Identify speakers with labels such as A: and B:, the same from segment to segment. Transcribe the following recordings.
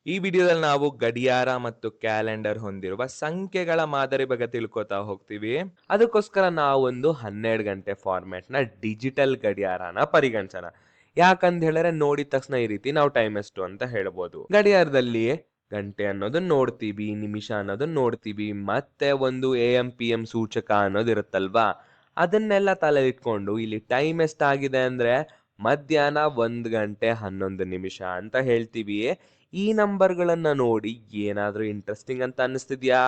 A: ಈ ವಿಡಿಯೋದಲ್ಲಿ ನಾವು ಗಡಿಯಾರ ಮತ್ತು ಕ್ಯಾಲೆಂಡರ್ ಹೊಂದಿರುವ ಸಂಖ್ಯೆಗಳ ಮಾದರಿ ಬಗ್ಗೆ ತಿಳ್ಕೊತಾ ಹೋಗ್ತೀವಿ. ಅದಕ್ಕೋಸ್ಕರ ನಾವೊಂದು 12 ಗಂಟೆ ಫಾರ್ಮ್ಯಾಟ್ ನ ಡಿಜಿಟಲ್ ಗಡಿಯಾರನ ಪರಿಗಣಿಸೋಣ. ಯಾಕಂತ ಹೇಳಿದ್ರೆ ನೋಡಿದ ತಕ್ಷಣ ಈ ರೀತಿ ನಾವು ಟೈಮ್ ಎಷ್ಟು ಅಂತ ಹೇಳ್ಬೋದು. ಗಡಿಯಾರದಲ್ಲಿ ಗಂಟೆ ಅನ್ನೋದನ್ನ ನೋಡ್ತೀವಿ, ನಿಮಿಷ ಅನ್ನೋದನ್ನ ನೋಡ್ತೀವಿ, ಮತ್ತೆ ಒಂದು AM PM ಸೂಚಕ ಅನ್ನೋದು ಇರುತ್ತಲ್ವಾ, ಅದನ್ನೆಲ್ಲ ತಲೆ ಇಟ್ಕೊಂಡು ಇಲ್ಲಿ ಟೈಮ್ ಎಷ್ಟಾಗಿದೆ ಅಂದ್ರೆ ಮಧ್ಯಾಹ್ನ 1 ಗಂಟೆ 11 ನಿಮಿಷ ಅಂತ ಹೇಳ್ತೀವಿ. ಈ ನಂಬರ್ಗಳನ್ನ ನೋಡಿ ಏನಾದ್ರೂ ಇಂಟ್ರೆಸ್ಟಿಂಗ್ ಅಂತ ಅನಿಸ್ತಿದ್ಯಾ?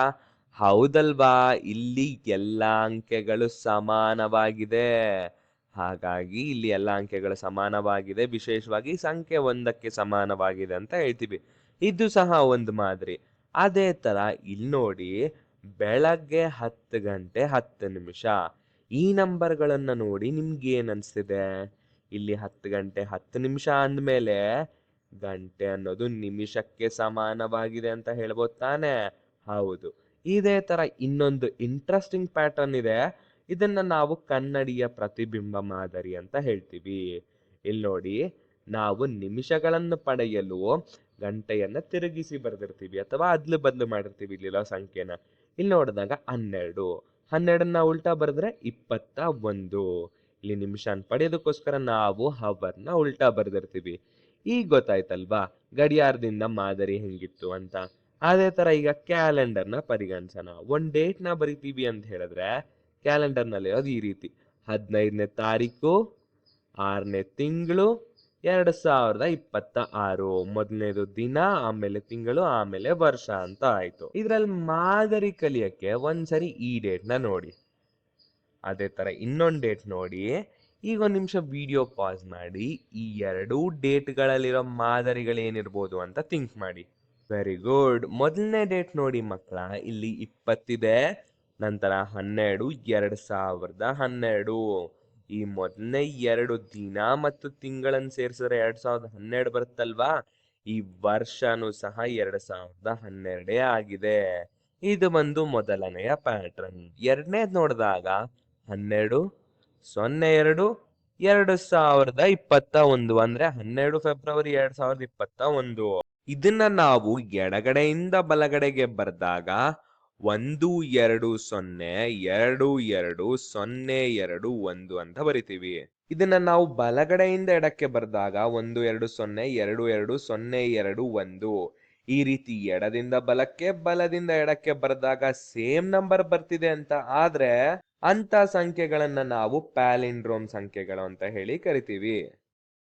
A: ಹೌದಲ್ವಾ? ಇಲ್ಲಿ ಎಲ್ಲಾ ಅಂಕೆಗಳು ಸಮಾನವಾಗಿದೆ. ಹಾಗಾಗಿ ಇಲ್ಲಿ ಎಲ್ಲಾ ಅಂಕೆಗಳು ಸಮಾನವಾಗಿದೆ, ವಿಶೇಷವಾಗಿ ಸಂಖ್ಯೆ 1ಕ್ಕೆ ಸಮಾನವಾಗಿದೆ ಅಂತ ಹೇಳ್ತೀವಿ. ಇದು ಸಹ ಒಂದು ಮಾದರಿ. ಅದೇ ತರ ಇಲ್ಲಿ ನೋಡಿ, ಬೆಳಗ್ಗೆ 10 ಗಂಟೆ 10 ನಿಮಿಷ. ಈ ನಂಬರ್ಗಳನ್ನ ನೋಡಿ ನಿಮ್ಗೆ ಏನ್ ಅನ್ಸ್ತಿದೆ? ಇಲ್ಲಿ 10 ಗಂಟೆ 10 ನಿಮಿಷ ಅಂದ್ಮೇಲೆ ಗಂಟೆ ಅನ್ನೋದು ನಿಮಿಷಕ್ಕೆ ಸಮಾನವಾಗಿದೆ ಅಂತ ಹೇಳ್ಬೋದು ತಾನೆ? ಹೌದು. ಇದೇ ತರ ಇನ್ನೊಂದು ಇಂಟ್ರೆಸ್ಟಿಂಗ್ ಪ್ಯಾಟರ್ನ್ ಇದೆ. ಇದನ್ನ ನಾವು ಕನ್ನಡಿಯ ಪ್ರತಿಬಿಂಬ ಮಾದರಿ ಅಂತ ಹೇಳ್ತೀವಿ. ಇಲ್ಲಿ ನೋಡಿ, ನಾವು ನಿಮಿಷಗಳನ್ನು ಪಡೆಯಲು ಗಂಟೆಯನ್ನ ತಿರುಗಿಸಿ ಬರ್ದಿರ್ತೀವಿ ಅಥವಾ ಅದ್ಲು ಬದ್ಲು ಮಾಡಿರ್ತೀವಿ ಇಲ್ಲಿರೋ ಸಂಖ್ಯೆನ. ಇಲ್ಲಿ ನೋಡಿದಾಗ 12. 12ನ್ನ ಉಲ್ಟಾ ಬರೆದ್ರೆ 21. ಇಲ್ಲಿ ನಿಮಿಷನ ಪಡೆಯೋದಕ್ಕೋಸ್ಕರ ನಾವು ಹವರ್ನ ಉಲ್ಟಾ ಬರ್ದಿರ್ತೀವಿ. ಈಗ ಗೊತ್ತಾಯ್ತಲ್ವಾ ಗಡಿಯಾರದಿಂದ ಮಾದರಿ ಹೆಂಗಿತ್ತು ಅಂತ. ಅದೇ ತರ ಈಗ ಕ್ಯಾಲೆಂಡರ್ನ ಪರಿಗಣಿಸೋಣ. ಒಂದ್ ಡೇಟ್ ನ ಬರಿತೀವಿ ಅಂತ ಹೇಳಿದ್ರೆ ಕ್ಯಾಲೆಂಡರ್ ನಲ್ಲಿ ಅದು ಈ ರೀತಿ: 15ನೇ ತಾರೀಕು 6ನೇ ತಿಂಗಳು 2026. ಮೊದಲನೇದು ದಿನ, ಆಮೇಲೆ ತಿಂಗಳು, ಆಮೇಲೆ ವರ್ಷ ಅಂತ ಆಯ್ತು. ಇದ್ರಲ್ಲಿ ಮಾದರಿ ಕಲಿಯಕ್ಕೆ ಒಂದ್ಸರಿ ಈ ಡೇಟ್ ನ ನೋಡಿ, ಅದೇ ತರ ಇನ್ನೊಂದು ಡೇಟ್ ನೋಡಿ. ಈಗ ಒಂದ್ ನಿಮಿಷ ವಿಡಿಯೋ ಪಾಸ್ ಮಾಡಿ ಈ ಎರಡೂ ಡೇಟ್ಗಳಲ್ಲಿರೋ ಮಾದರಿಗಳೇನಿರ್ಬೋದು ಅಂತ ಥಿಂಕ್ ಮಾಡಿ. Very good. ಮೊದಲನೇ ಡೇಟ್ ನೋಡಿ ಮಕ್ಕಳ, ಇಲ್ಲಿ 20 ಇದೆ, ನಂತರ 12 2012. ಈ ಮೊದಲನೇ 2 ದಿನ ಮತ್ತು ತಿಂಗಳನ್ನು ಸೇರಿಸಿದ್ರೆ 2012 ಬರುತ್ತಲ್ವಾ? ಈ ವರ್ಷನೂ ಸಹ 2012 ಆಗಿದೆ. ಇದು ಒಂದು ಮೊದಲನೆಯ ಪ್ಯಾಟ್ರನ್. ಎರಡನೇದ್ ನೋಡಿದಾಗ 12/02/2021 ಅಂದ್ರೆ 12 ಫೆಬ್ರವರಿ 2021. ಇದನ್ನ ನಾವು ಎಡಗಡೆಯಿಂದ ಬಲಗಡೆಗೆ ಬರ್ದಾಗ 12022021 ಅಂತ ಬರಿತೀವಿ. ಇದನ್ನ ನಾವು ಬಲಗಡೆಯಿಂದ ಎಡಕ್ಕೆ ಬರ್ದಾಗ 12022021. ಈ ರೀತಿ ಎಡದಿಂದ ಬಲಕ್ಕೆ ಬಲದಿಂದ ಎಡಕ್ಕೆ ಬರ್ದಾಗ ಸೇಮ್ ನಂಬರ್ ಬರ್ತಿದೆ ಅಂತ ಆದ್ರೆ ಅಂತ ಸಂಖ್ಯೆಗಳನ್ನ ನಾವು ಪ್ಯಾಲಿಂಡ್ರೋಮ್ ಸಂಖ್ಯೆಗಳು ಅಂತ ಹೇಳಿ ಕರಿತೀವಿ.